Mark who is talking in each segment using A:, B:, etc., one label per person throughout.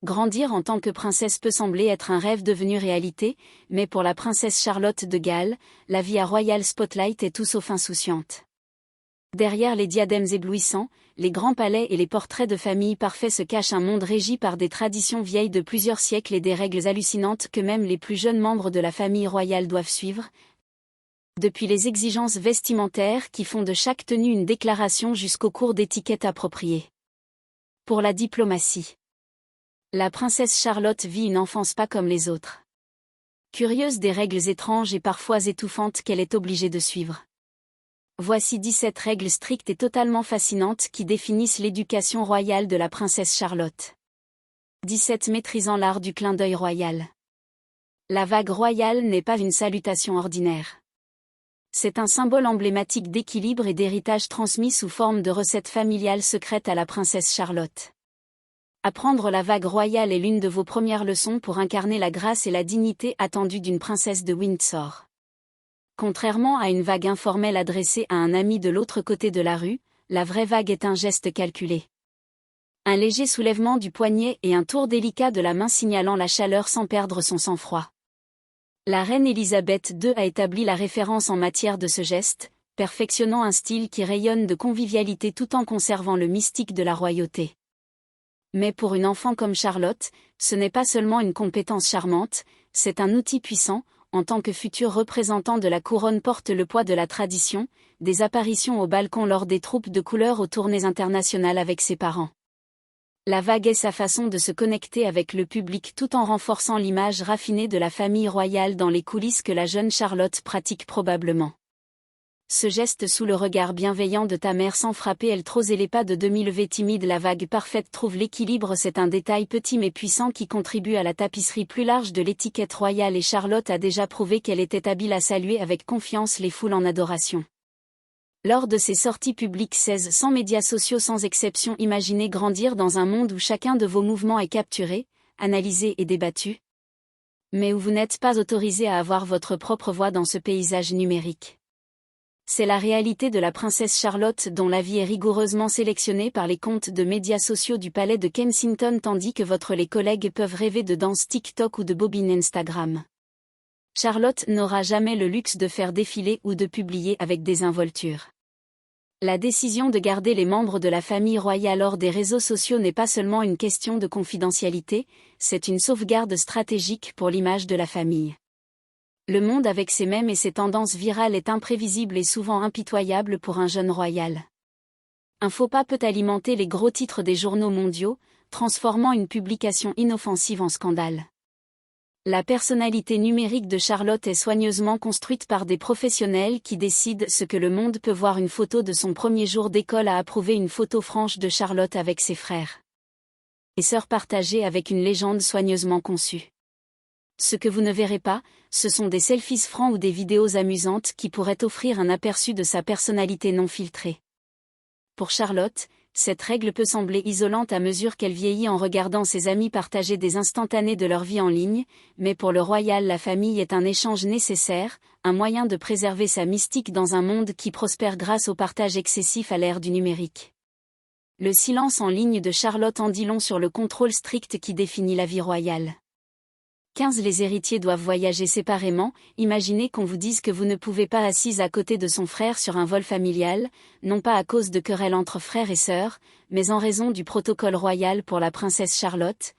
A: Grandir en tant que princesse peut sembler être un rêve devenu réalité, mais pour la princesse Charlotte de Galles, la vie à Royal Spotlight est tout sauf insouciante. Derrière les diadèmes éblouissants, les grands palais et les portraits de famille parfaits se cache un monde régi par des traditions vieilles de plusieurs siècles et des règles hallucinantes que même les plus jeunes membres de la famille royale doivent suivre. Depuis les exigences vestimentaires qui font de chaque tenue une déclaration jusqu'aux cours d'étiquette appropriés. Pour la diplomatie. La princesse Charlotte vit une enfance pas comme les autres. Curieuse des règles étranges et parfois étouffantes qu'elle est obligée de suivre. Voici 17 règles strictes et totalement fascinantes qui définissent l'éducation royale de la princesse Charlotte. 17 maîtrisant l'art du clin d'œil royal. La vague royale n'est pas une salutation ordinaire. C'est un symbole emblématique d'équilibre et d'héritage transmis sous forme de recette familiale secrète à la princesse Charlotte. Apprendre la vague royale est l'une de vos premières leçons pour incarner la grâce et la dignité attendues d'une princesse de Windsor. Contrairement à une vague informelle adressée à un ami de l'autre côté de la rue, la vraie vague est un geste calculé. Un léger soulèvement du poignet et un tour délicat de la main signalant la chaleur sans perdre son sang-froid. La reine Elisabeth II a établi la référence en matière de ce geste, perfectionnant un style qui rayonne de convivialité tout en conservant le mystique de la royauté. Mais pour une enfant comme Charlotte, ce n'est pas seulement une compétence charmante, c'est un outil puissant. En tant que futur représentant de la couronne porte le poids de la tradition, des apparitions au balcon lors des troupes de couleurs aux tournées internationales avec ses parents. La vague est sa façon de se connecter avec le public tout en renforçant l'image raffinée de la famille royale dans les coulisses que la jeune Charlotte pratique probablement. Ce geste sous le regard bienveillant de ta mère sans frapper elle trop et les pas de demi-levée timide la vague parfaite trouve l'équilibre c'est un détail petit mais puissant qui contribue à la tapisserie plus large de l'étiquette royale et Charlotte a déjà prouvé qu'elle était habile à saluer avec confiance les foules en adoration. Lors de ses sorties publiques 16 sans médias sociaux sans exception imaginez grandir dans un monde où chacun de vos mouvements est capturé, analysé et débattu. Mais où vous n'êtes pas autorisé à avoir votre propre voix dans ce paysage numérique. C'est la réalité de la princesse Charlotte dont la vie est rigoureusement sélectionnée par les comptes de médias sociaux du palais de Kensington tandis que les collègues peuvent rêver de danse TikTok ou de bobine Instagram. Charlotte n'aura jamais le luxe de faire défiler ou de publier avec désinvolture. La décision de garder les membres de la famille royale hors des réseaux sociaux n'est pas seulement une question de confidentialité, c'est une sauvegarde stratégique pour l'image de la famille. Le monde avec ses mèmes et ses tendances virales est imprévisible et souvent impitoyable pour un jeune royal. Un faux pas peut alimenter les gros titres des journaux mondiaux, transformant une publication inoffensive en scandale. La personnalité numérique de Charlotte est soigneusement construite par des professionnels qui décident ce que le monde peut voir une photo de son premier jour d'école à approuver une photo franche de Charlotte avec ses frères et sœurs partagée avec une légende soigneusement conçue. Ce que vous ne verrez pas, ce sont des selfies francs ou des vidéos amusantes qui pourraient offrir un aperçu de sa personnalité non filtrée. Pour Charlotte, cette règle peut sembler isolante à mesure qu'elle vieillit en regardant ses amis partager des instantanés de leur vie en ligne, mais pour le royal la famille est un échange nécessaire, un moyen de préserver sa mystique dans un monde qui prospère grâce au partage excessif à l'ère du numérique. Le silence en ligne de Charlotte en dit long sur le contrôle strict qui définit la vie royale. 15 Les héritiers doivent voyager séparément, imaginez qu'on vous dise que vous ne pouvez pas assise à côté de son frère sur un vol familial, non pas à cause de querelles entre frères et sœurs, mais en raison du protocole royal pour la princesse Charlotte.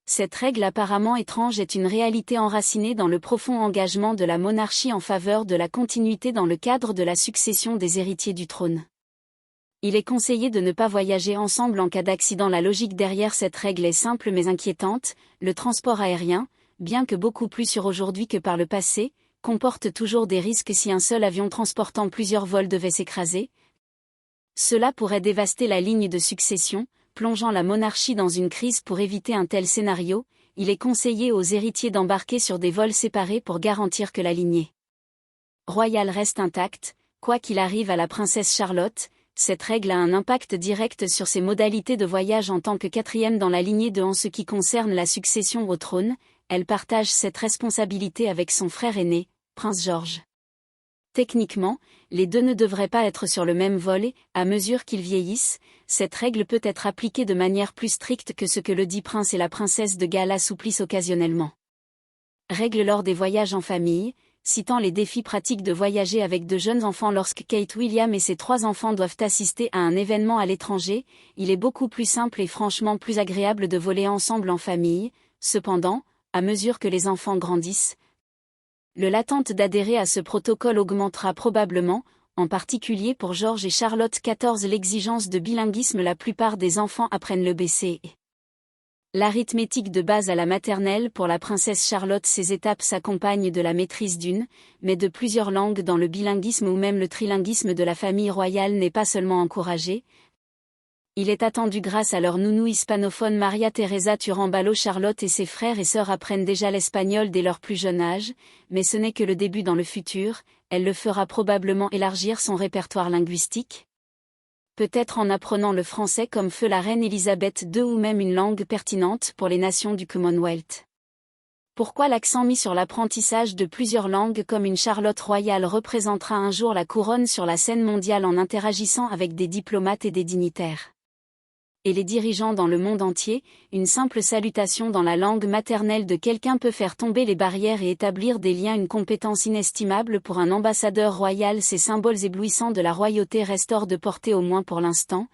A: Cette règle apparemment étrange est une réalité enracinée dans le profond engagement de la monarchie en faveur de la continuité dans le cadre de la succession des héritiers du trône. Il est conseillé de ne pas voyager ensemble en cas d'accident. La logique derrière cette règle est simple mais inquiétante, le transport aérien, bien que beaucoup plus sûr aujourd'hui que par le passé, comporte toujours des risques si un seul avion transportant plusieurs vols devait s'écraser. Cela pourrait dévaster la ligne de succession, plongeant la monarchie dans une crise. Pour éviter un tel scénario, il est conseillé aux héritiers d'embarquer sur des vols séparés pour garantir que la lignée royale reste intacte, quoi qu'il arrive à la princesse Charlotte. Cette règle a un impact direct sur ses modalités de voyage en tant que quatrième dans la lignée de en ce qui concerne la succession au trône, elle partage cette responsabilité avec son frère aîné, Prince George. Techniquement, les deux ne devraient pas être sur le même vol et, à mesure qu'ils vieillissent, cette règle peut être appliquée de manière plus stricte que ce que le dit prince et la princesse de Galles assouplissent occasionnellement. Règle lors des voyages en famille, citant les défis pratiques de voyager avec de jeunes enfants lorsque Kate Williams et ses 3 enfants doivent assister à un événement à l'étranger, il est beaucoup plus simple et franchement plus agréable de voler ensemble en famille. Cependant, à mesure que les enfants grandissent, l'attente d'adhérer à ce protocole augmentera probablement, en particulier pour George et Charlotte XIV. L'exigence de bilinguisme. La plupart des enfants apprennent le BC. L'arithmétique de base à la maternelle. Pour la princesse Charlotte, ces étapes s'accompagnent de la maîtrise d'une, mais de plusieurs langues. Dans le bilinguisme ou même le trilinguisme de la famille royale n'est pas seulement encouragé. Il est attendu grâce à leur nounou hispanophone Maria Teresa Turambalo. Charlotte et ses frères et sœurs apprennent déjà l'espagnol dès leur plus jeune âge, mais ce n'est que le début. Dans le futur, elle le fera probablement élargir son répertoire linguistique. Peut-être en apprenant le français comme feu la reine Elisabeth II ou même une langue pertinente pour les nations du Commonwealth. Pourquoi l'accent mis sur l'apprentissage de plusieurs langues? Comme une Charlotte royale représentera un jour la couronne sur la scène mondiale en interagissant avec des diplomates et des dignitaires et les dirigeants dans le monde entier, une simple salutation dans la langue maternelle de quelqu'un peut faire tomber les barrières et établir des liens. Une compétence inestimable pour un ambassadeur royal. Ces symboles éblouissants de la royauté restent hors de portée, au moins pour l'instant.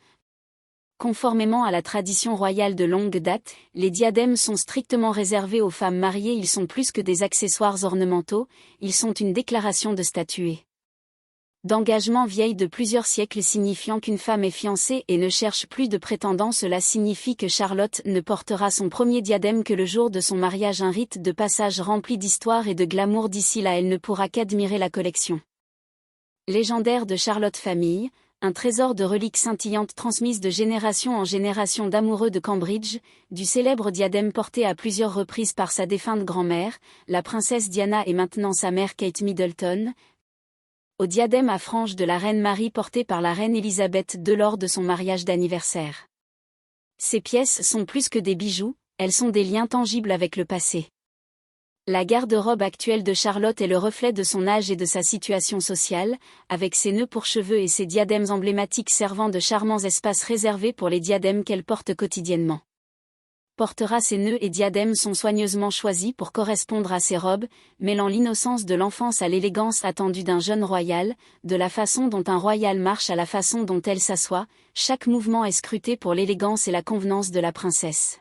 A: Conformément à la tradition royale de longue date, les diadèmes sont strictement réservés aux femmes mariées. Ils sont plus que des accessoires ornementaux, ils sont une déclaration de statut d'engagement vieille de plusieurs siècles, signifiant qu'une femme est fiancée et ne cherche plus de prétendant. Cela signifie que Charlotte ne portera son premier diadème que le jour de son mariage, un rite de passage rempli d'histoire et de glamour. D'ici là, elle ne pourra qu'admirer la collection légendaire de Charlotte Famille, un trésor de reliques scintillantes transmises de génération en génération d'amoureux de Cambridge, du célèbre diadème porté à plusieurs reprises par sa défunte grand-mère, la princesse Diana, et maintenant sa mère Kate Middleton, au diadème à franges de la reine Marie porté par la reine Elisabeth II lors de son mariage d'anniversaire. Ces pièces sont plus que des bijoux, elles sont des liens tangibles avec le passé. La garde-robe actuelle de Charlotte est le reflet de son âge et de sa situation sociale, avec ses nœuds pour cheveux et ses diadèmes emblématiques servant de charmants espaces réservés pour les diadèmes qu'elle porte quotidiennement. Ces nœuds et diadèmes sont soigneusement choisis pour correspondre à ses robes, mêlant l'innocence de l'enfance à l'élégance attendue d'un jeune royal. De la façon dont un royal marche à la façon dont elle s'assoit, chaque mouvement est scruté pour l'élégance et la convenance de la princesse.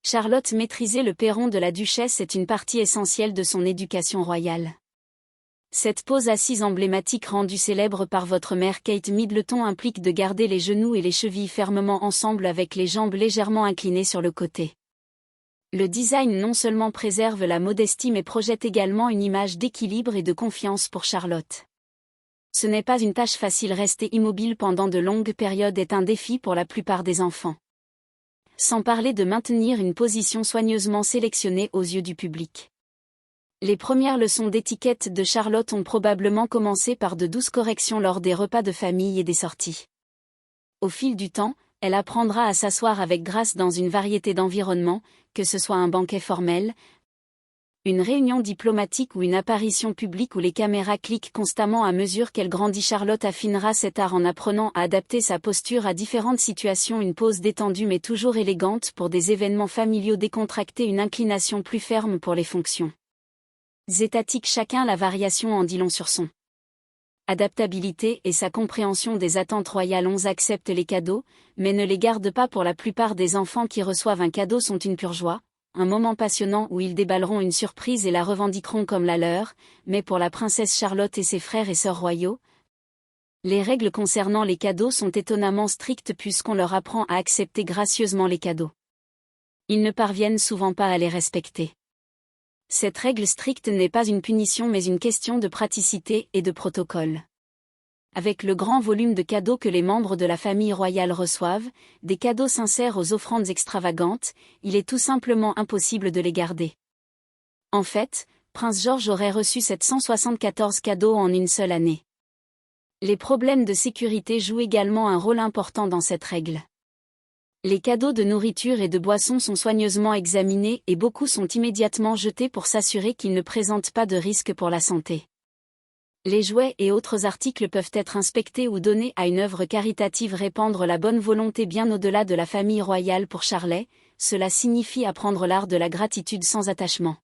A: Charlotte maîtriser le perron de la duchesse est une partie essentielle de son éducation royale. Cette pose assise emblématique rendue célèbre par votre mère Kate Middleton implique de garder les genoux et les chevilles fermement ensemble avec les jambes légèrement inclinées sur le côté. Le design non seulement préserve la modestie mais projette également une image d'équilibre et de confiance pour Charlotte. Ce n'est pas une tâche facile. Rester immobile pendant de longues périodes est un défi pour la plupart des enfants. Sans parler de maintenir une position soigneusement sélectionnée aux yeux du public. Les premières leçons d'étiquette de Charlotte ont probablement commencé par de douces corrections lors des repas de famille et des sorties. Au fil du temps, elle apprendra à s'asseoir avec grâce dans une variété d'environnements, que ce soit un banquet formel, une réunion diplomatique ou une apparition publique où les caméras cliquent constamment. À mesure qu'elle grandit, Charlotte affinera cet art en apprenant à adapter sa posture à différentes situations. Une pose détendue mais toujours élégante pour des événements familiaux décontractés, une inclination plus ferme pour les fonctions étatiques. Chacun la variation en dit long sur son adaptabilité et sa compréhension des attentes royales. 11 accepte les cadeaux, mais ne les garde pas. Pour la plupart des enfants qui reçoivent un cadeau sont une pure joie, un moment passionnant où ils déballeront une surprise et la revendiqueront comme la leur, mais pour la princesse Charlotte et ses frères et sœurs royaux, les règles concernant les cadeaux sont étonnamment strictes puisqu'on leur apprend à accepter gracieusement les cadeaux. Ils ne parviennent souvent pas à les respecter. Cette règle stricte n'est pas une punition mais une question de praticité et de protocole. Avec le grand volume de cadeaux que les membres de la famille royale reçoivent, des cadeaux sincères aux offrandes extravagantes, il est tout simplement impossible de les garder. En fait, Prince George aurait reçu 774 cadeaux en une seule année. Les problèmes de sécurité jouent également un rôle important dans cette règle. Les cadeaux de nourriture et de boissons sont soigneusement examinés et beaucoup sont immédiatement jetés pour s'assurer qu'ils ne présentent pas de risque pour la santé. Les jouets et autres articles peuvent être inspectés ou donnés à une œuvre caritative. Répandre la bonne volonté bien au-delà de la famille royale. Pour Charlet, cela signifie apprendre l'art de la gratitude sans attachement.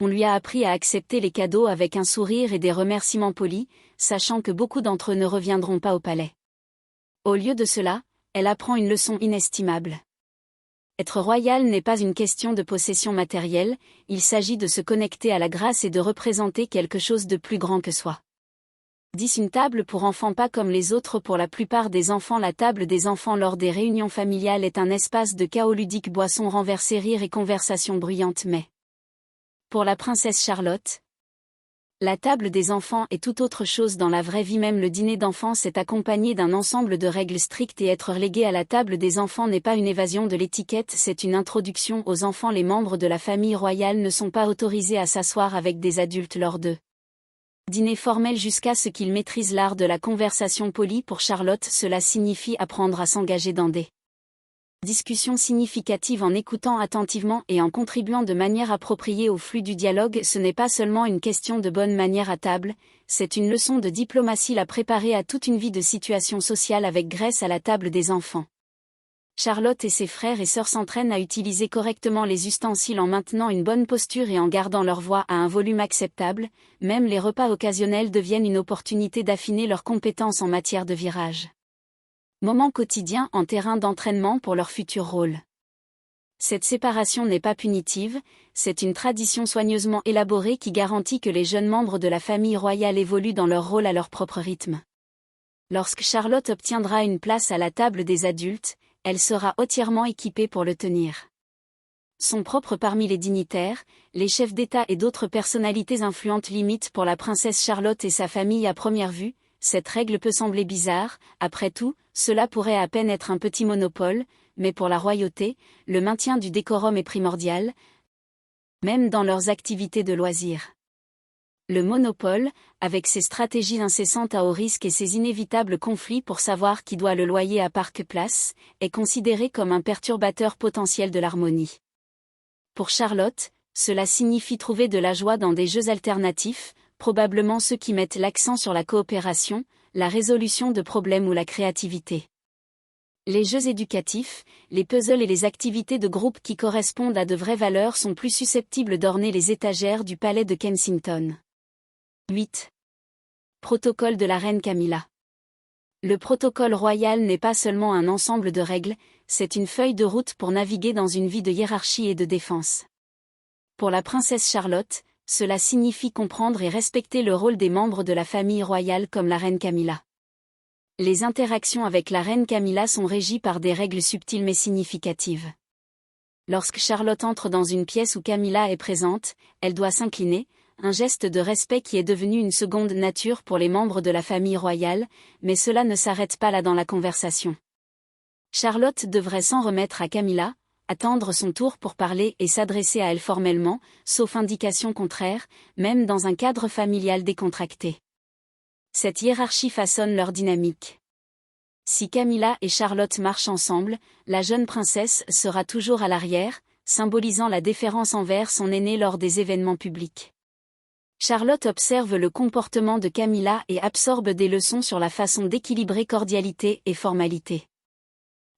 A: On lui a appris à accepter les cadeaux avec un sourire et des remerciements polis, sachant que beaucoup d'entre eux ne reviendront pas au palais. Au lieu de cela, elle apprend une leçon inestimable. Être royal n'est pas une question de possession matérielle, il s'agit de se connecter à la grâce et de représenter quelque chose de plus grand que soi. 10. Une table pour enfants pas comme les autres. Pour la plupart des enfants, la table des enfants lors des réunions familiales est un espace de chaos ludique, boissons renversées, rires et conversations bruyantes. Mais pour la princesse Charlotte, la table des enfants est tout autre chose dans la vraie vie. Même le dîner d'enfance est accompagné d'un ensemble de règles strictes et être relégué à la table des enfants n'est pas une évasion de l'étiquette, c'est une introduction aux enfants. Les membres de la famille royale ne sont pas autorisés à s'asseoir avec des adultes lors de dîner formel jusqu'à ce qu'ils maîtrisent l'art de la conversation polie. Pour Charlotte, cela signifie apprendre à s'engager dans des discussions significatives en écoutant attentivement et en contribuant de manière appropriée au flux du dialogue. Ce n'est pas seulement une question de bonne manière à table, c'est une leçon de diplomatie, la préparer à toute une vie de situations sociales avec grace à la table des enfants. Charlotte et ses frères et sœurs s'entraînent à utiliser correctement les ustensiles en maintenant une bonne posture et en gardant leur voix à un volume acceptable. Même les repas occasionnels deviennent une opportunité d'affiner leurs compétences en matière de virage. Moment quotidien en terrain d'entraînement pour leur futur rôle. Cette séparation n'est pas punitive, c'est une tradition soigneusement élaborée qui garantit que les jeunes membres de la famille royale évoluent dans leur rôle à leur propre rythme. Lorsque Charlotte obtiendra une place à la table des adultes, elle sera entièrement équipée pour le tenir. Son propre parmi les dignitaires, les chefs d'État et d'autres personnalités influentes. Limite pour la princesse Charlotte et sa famille. À première vue, cette règle peut sembler bizarre, après tout, cela pourrait à peine être un petit monopole, mais pour la royauté, le maintien du décorum est primordial, même dans leurs activités de loisirs. Le monopole, avec ses stratégies incessantes à haut risque et ses inévitables conflits pour savoir qui doit le loyer à Park Place, est considéré comme un perturbateur potentiel de l'harmonie. Pour Charlotte, cela signifie trouver de la joie dans des jeux alternatifs, probablement ceux qui mettent l'accent sur la coopération, la résolution de problèmes ou la créativité. Les jeux éducatifs, les puzzles et les activités de groupe qui correspondent à de vraies valeurs sont plus susceptibles d'orner les étagères du palais de Kensington. 8. Protocole de la reine Camilla. Le protocole royal n'est pas seulement un ensemble de règles, c'est une feuille de route pour naviguer dans une vie de hiérarchie et de défense. Pour la princesse Charlotte, cela signifie comprendre et respecter le rôle des membres de la famille royale comme la reine Camilla. Les interactions avec la reine Camilla sont régies par des règles subtiles mais significatives. Lorsque Charlotte entre dans une pièce où Camilla est présente, elle doit s'incliner, un geste de respect qui est devenu une seconde nature pour les membres de la famille royale, mais cela ne s'arrête pas là dans la conversation. Charlotte devrait s'en remettre à Camilla, attendre son tour pour parler et s'adresser à elle formellement, sauf indication contraire, même dans un cadre familial décontracté. Cette hiérarchie façonne leur dynamique. Si Camilla et Charlotte marchent ensemble, la jeune princesse sera toujours à l'arrière, symbolisant la déférence envers son aînée lors des événements publics. Charlotte observe le comportement de Camilla et absorbe des leçons sur la façon d'équilibrer cordialité et formalité.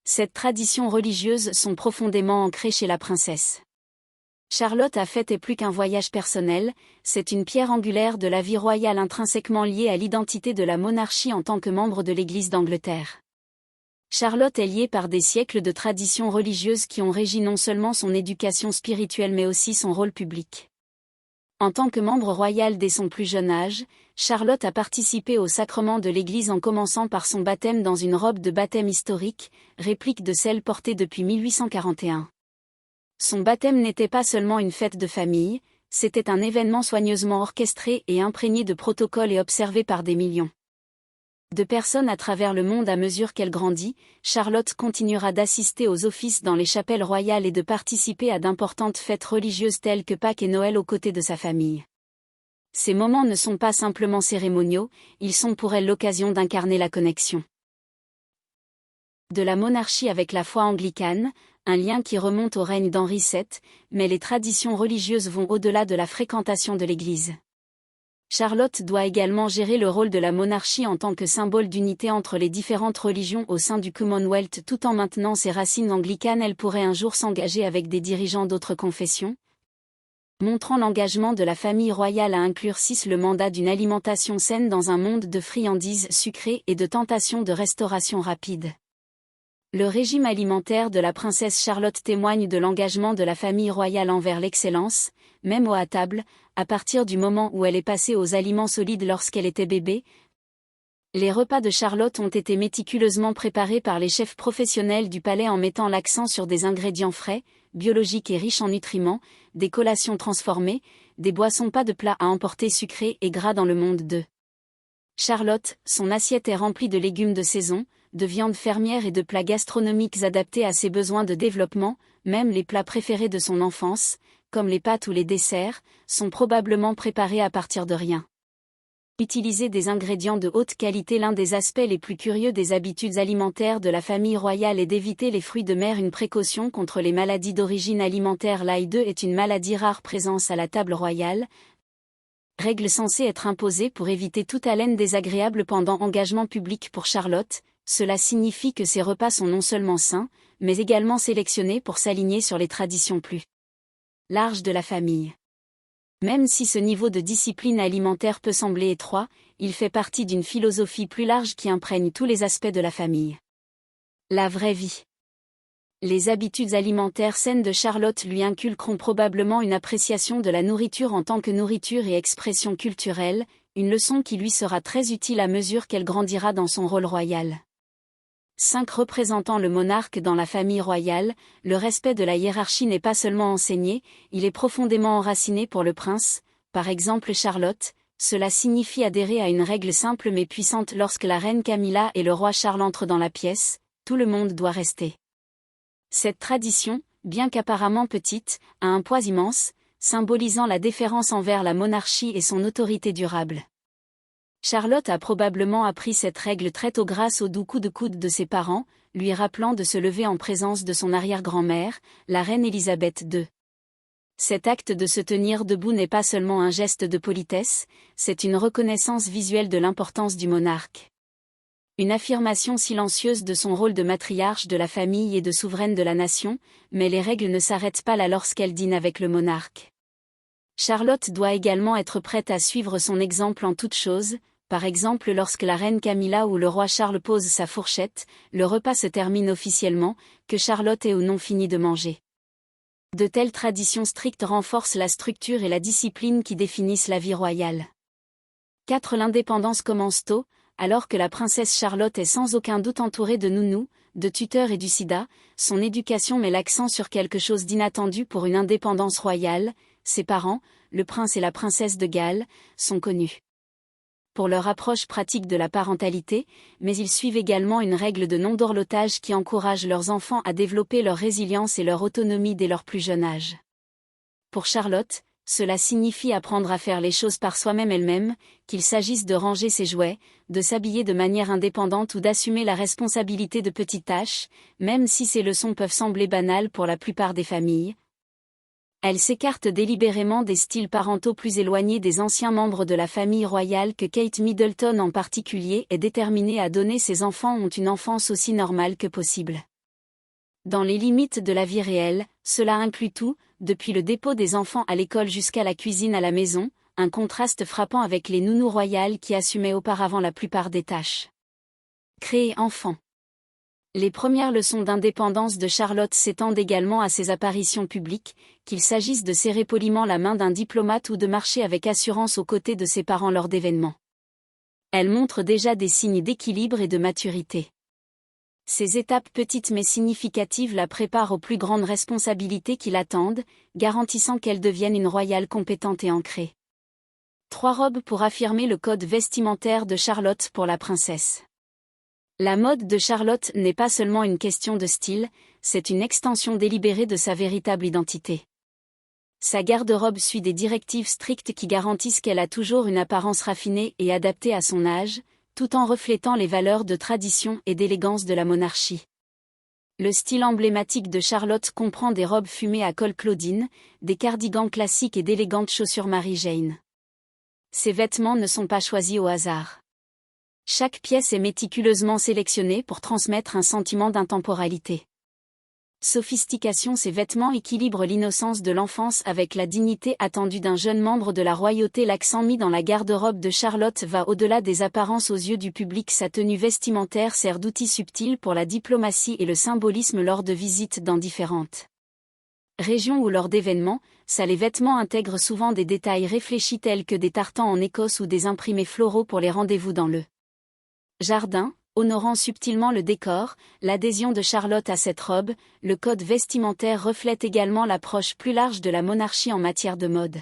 A: Cette tradition religieuse sont profondément ancrées chez la princesse. Charlotte a fait plus qu'un voyage personnel, c'est une pierre angulaire de la vie royale intrinsèquement liée à l'identité de la monarchie en tant que membre de l'Église d'Angleterre. Charlotte est liée par des siècles de traditions religieuses qui ont régi non seulement son éducation spirituelle mais aussi son rôle public. En tant que membre royal dès son plus jeune âge, Charlotte a participé au sacrement de l'Église en commençant par son baptême dans une robe de baptême historique, réplique de celle portée depuis 1841. Son baptême n'était pas seulement une fête de famille, c'était un événement soigneusement orchestré et imprégné de protocoles et observé par des millions de personnes à travers le monde. À mesure qu'elle grandit, Charlotte continuera d'assister aux offices dans les chapelles royales et de participer à d'importantes fêtes religieuses telles que Pâques et Noël aux côtés de sa famille. Ces moments ne sont pas simplement cérémoniaux, ils sont pour elle l'occasion d'incarner la connexion de la monarchie avec la foi anglicane, un lien qui remonte au règne d'Henri VII, mais les traditions religieuses vont au-delà de la fréquentation de l'Église. Charlotte doit également gérer le rôle de la monarchie en tant que symbole d'unité entre les différentes religions au sein du Commonwealth tout en maintenant ses racines anglicanes. Elle pourrait un jour s'engager avec des dirigeants d'autres confessions, montrant l'engagement de la famille royale à inclure le mandat d'une alimentation saine dans un monde de friandises sucrées et de tentations de restauration rapide. Le régime alimentaire de la princesse Charlotte témoigne de l'engagement de la famille royale envers l'excellence, même à table, à partir du moment où elle est passée aux aliments solides lorsqu'elle était bébé. Les repas de Charlotte ont été méticuleusement préparés par les chefs professionnels du palais en mettant l'accent sur des ingrédients frais, biologiques et riches en nutriments, des collations transformées, des boissons pas de plats à emporter sucrés et gras dans le monde de Charlotte. Son assiette est remplie de légumes de saison, de viande fermière et de plats gastronomiques adaptés à ses besoins de développement. Même les plats préférés de son enfance, comme les pâtes ou les desserts, sont probablement préparés à partir de rien. Utiliser des ingrédients de haute qualité. L'un des aspects les plus curieux des habitudes alimentaires de la famille royale est d'éviter les fruits de mer, une précaution contre les maladies d'origine alimentaire. L'AIDE est une maladie rare présence à la table royale. Règle censée être imposée pour éviter toute haleine désagréable pendant engagement public pour Charlotte. Cela signifie que ses repas sont non seulement sains, mais également sélectionnés pour s'aligner sur les traditions plus larges de la famille. Même si ce niveau de discipline alimentaire peut sembler étroit, il fait partie d'une philosophie plus large qui imprègne tous les aspects de la famille. La vraie vie. Les habitudes alimentaires saines de Charlotte lui inculqueront probablement une appréciation de la nourriture en tant que nourriture et expression culturelle, une leçon qui lui sera très utile à mesure qu'elle grandira dans son rôle royal. 5. Représentant le monarque dans la famille royale, le respect de la hiérarchie n'est pas seulement enseigné, il est profondément enraciné pour le prince. Par exemple Charlotte, cela signifie adhérer à une règle simple mais puissante. Lorsque la reine Camilla et le roi Charles entrent dans la pièce, tout le monde doit rester. Cette tradition, bien qu'apparemment petite, a un poids immense, symbolisant la déférence envers la monarchie et son autorité durable. Charlotte a probablement appris cette règle très tôt grâce au doux coup de coude de ses parents, lui rappelant de se lever en présence de son arrière-grand-mère, la reine Élisabeth II. Cet acte de se tenir debout n'est pas seulement un geste de politesse, c'est une reconnaissance visuelle de l'importance du monarque. Une affirmation silencieuse de son rôle de matriarche de la famille et de souveraine de la nation, mais les règles ne s'arrêtent pas là lorsqu'elle dîne avec le monarque. Charlotte doit également être prête à suivre son exemple en toutes choses. Par exemple lorsque la reine Camilla ou le roi Charles posent sa fourchette, le repas se termine officiellement, que Charlotte ait ou non fini de manger. De telles traditions strictes renforcent la structure et la discipline qui définissent la vie royale. 4. L'indépendance commence tôt, alors que la princesse Charlotte est sans aucun doute entourée de nounous, de tuteurs et du sida, son éducation met l'accent sur quelque chose d'inattendu pour une indépendance royale. Ses parents, le prince et la princesse de Galles, sont connus pour leur approche pratique de la parentalité, mais ils suivent également une règle de non-dorlotage qui encourage leurs enfants à développer leur résilience et leur autonomie dès leur plus jeune âge. Pour Charlotte, cela signifie apprendre à faire les choses par soi-même elle-même, qu'il s'agisse de ranger ses jouets, de s'habiller de manière indépendante ou d'assumer la responsabilité de petites tâches, même si ces leçons peuvent sembler banales pour la plupart des familles. Elle s'écarte délibérément des styles parentaux plus éloignés des anciens membres de la famille royale que Kate Middleton en particulier est déterminée à donner. Ses enfants ont une enfance aussi normale que possible. Dans les limites de la vie réelle, cela inclut tout, depuis le dépôt des enfants à l'école jusqu'à la cuisine à la maison, un contraste frappant avec les nounous royales qui assumaient auparavant la plupart des tâches. Créer enfant. Les premières leçons d'indépendance de Charlotte s'étendent également à ses apparitions publiques, qu'il s'agisse de serrer poliment la main d'un diplomate ou de marcher avec assurance aux côtés de ses parents lors d'événements. Elle montre déjà des signes d'équilibre et de maturité. Ces étapes petites mais significatives la préparent aux plus grandes responsabilités qui l'attendent, garantissant qu'elle devienne une royale compétente et ancrée. 3 robes pour affirmer le code vestimentaire de Charlotte pour la princesse. La mode de Charlotte n'est pas seulement une question de style, c'est une extension délibérée de sa véritable identité. Sa garde-robe suit des directives strictes qui garantissent qu'elle a toujours une apparence raffinée et adaptée à son âge, tout en reflétant les valeurs de tradition et d'élégance de la monarchie. Le style emblématique de Charlotte comprend des robes fumées à col Claudine, des cardigans classiques et d'élégantes chaussures Mary Jane. Ces vêtements ne sont pas choisis au hasard. Chaque pièce est méticuleusement sélectionnée pour transmettre un sentiment d'intemporalité. Sophistication. Ces vêtements équilibrent l'innocence de l'enfance avec la dignité attendue d'un jeune membre de la royauté. L'accent mis dans la garde-robe de Charlotte va au-delà des apparences aux yeux du public. Sa tenue vestimentaire sert d'outil subtil pour la diplomatie et le symbolisme lors de visites dans différentes régions ou lors d'événements. Les vêtements intègrent souvent des détails réfléchis tels que des tartans en Écosse ou des imprimés floraux pour les rendez-vous dans le jardin. Honorant subtilement le décor, l'adhésion de Charlotte à cette robe, le code vestimentaire reflète également l'approche plus large de la monarchie en matière de mode.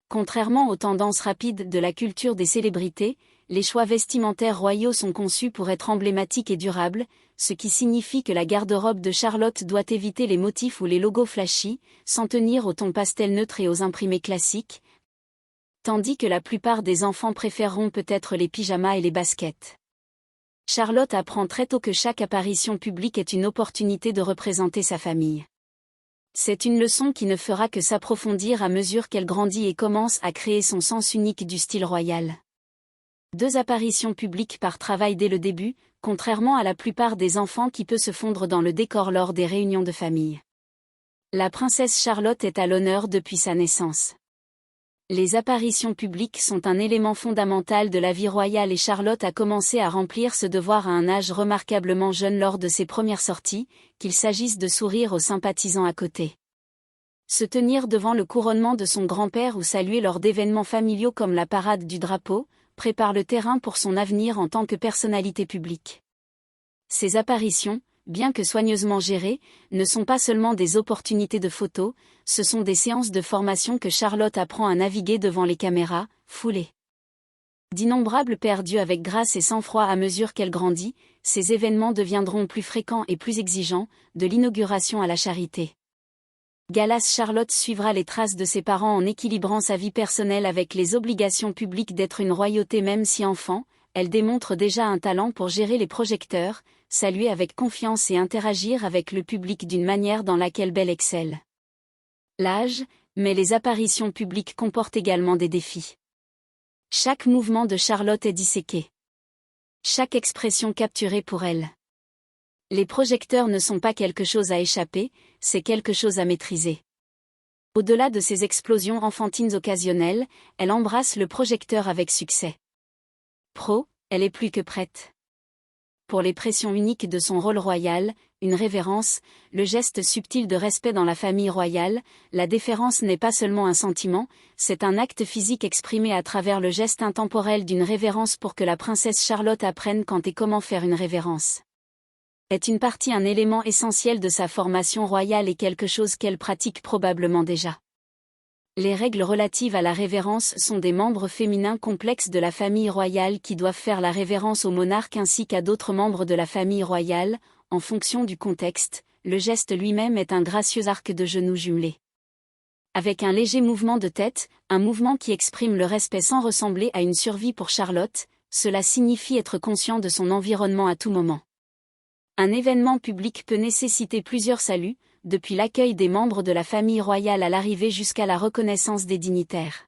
A: Contrairement aux tendances rapides de la culture des célébrités, les choix vestimentaires royaux sont conçus pour être emblématiques et durables, ce qui signifie que la garde-robe de Charlotte doit éviter les motifs ou les logos flashy, s'en tenir aux tons pastel neutres et aux imprimés classiques, tandis que la plupart des enfants préféreront peut-être les pyjamas et les baskets. Charlotte apprend très tôt que chaque apparition publique est une opportunité de représenter sa famille. C'est une leçon qui ne fera que s'approfondir à mesure qu'elle grandit et commence à créer son sens unique du style royal. 2 apparitions publiques par travail dès le début, contrairement à la plupart des enfants qui peut se fondre dans le décor lors des réunions de famille. La princesse Charlotte est à l'honneur depuis sa naissance. Les apparitions publiques sont un élément fondamental de la vie royale et Charlotte a commencé à remplir ce devoir à un âge remarquablement jeune lors de ses premières sorties, qu'il s'agisse de sourire aux sympathisants à côté, se tenir devant le couronnement de son grand-père ou saluer lors d'événements familiaux comme la parade du drapeau, prépare le terrain pour son avenir en tant que personnalité publique. Ces apparitions, bien que soigneusement gérées, ne sont pas seulement des opportunités de photos, ce sont des séances de formation que Charlotte apprend à naviguer devant les caméras, foulées d'innombrables perdus avec grâce et sang-froid à mesure qu'elle grandit. Ces événements deviendront plus fréquents et plus exigeants, de l'inauguration à la charité. Galas. Charlotte suivra les traces de ses parents en équilibrant sa vie personnelle avec les obligations publiques d'être une royauté. Même si enfant, elle démontre déjà un talent pour gérer les projecteurs, saluer avec confiance et interagir avec le public d'une manière dans laquelle Belle excelle. L'âge, mais les apparitions publiques comportent également des défis. Chaque mouvement de Charlotte est disséqué. Chaque expression capturée pour elle. Les projecteurs ne sont pas quelque chose à échapper, c'est quelque chose à maîtriser. Au-delà de ces explosions enfantines occasionnelles, elle embrasse le projecteur avec succès. Elle est plus que prête. Pour les pressions uniques de son rôle royal, une révérence, le geste subtil de respect dans la famille royale, la déférence n'est pas seulement un sentiment, c'est un acte physique exprimé à travers le geste intemporel d'une révérence. Pour que la princesse Charlotte apprenne quand et comment faire une révérence est une partie, un élément essentiel de sa formation royale et quelque chose qu'elle pratique probablement déjà. Les règles relatives à la révérence sont des membres féminins complexes de la famille royale qui doivent faire la révérence au monarque ainsi qu'à d'autres membres de la famille royale. En fonction du contexte, le geste lui-même est un gracieux arc de genoux jumelé avec un léger mouvement de tête, un mouvement qui exprime le respect sans ressembler à une survie. Pour Charlotte, cela signifie être conscient de son environnement à tout moment. Un événement public peut nécessiter plusieurs saluts, depuis l'accueil des membres de la famille royale à l'arrivée jusqu'à la reconnaissance des dignitaires.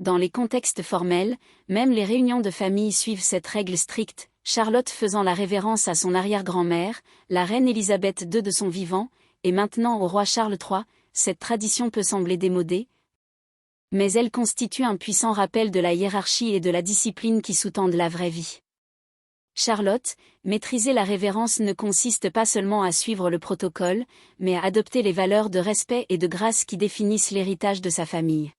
A: Dans les contextes formels, même les réunions de famille suivent cette règle stricte, Charlotte faisant la révérence à son arrière-grand-mère, la reine Élisabeth II de son vivant, et maintenant au roi Charles III. Cette tradition peut sembler démodée, mais elle constitue un puissant rappel de la hiérarchie et de la discipline qui sous-tendent la vraie vie. Charlotte, maîtriser la révérence ne consiste pas seulement à suivre le protocole, mais à adopter les valeurs de respect et de grâce qui définissent l'héritage de sa famille.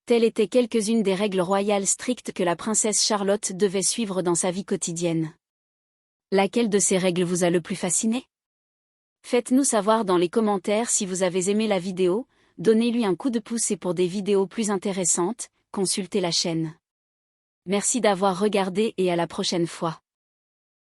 A: Telles étaient quelques-unes des règles royales strictes que la princesse Charlotte devait suivre dans sa vie quotidienne. Laquelle de ces règles vous a le plus fasciné? Faites-nous savoir dans les commentaires si vous avez aimé la vidéo, donnez-lui un coup de pouce et pour des vidéos plus intéressantes, consultez la chaîne. Merci d'avoir regardé et à la prochaine fois.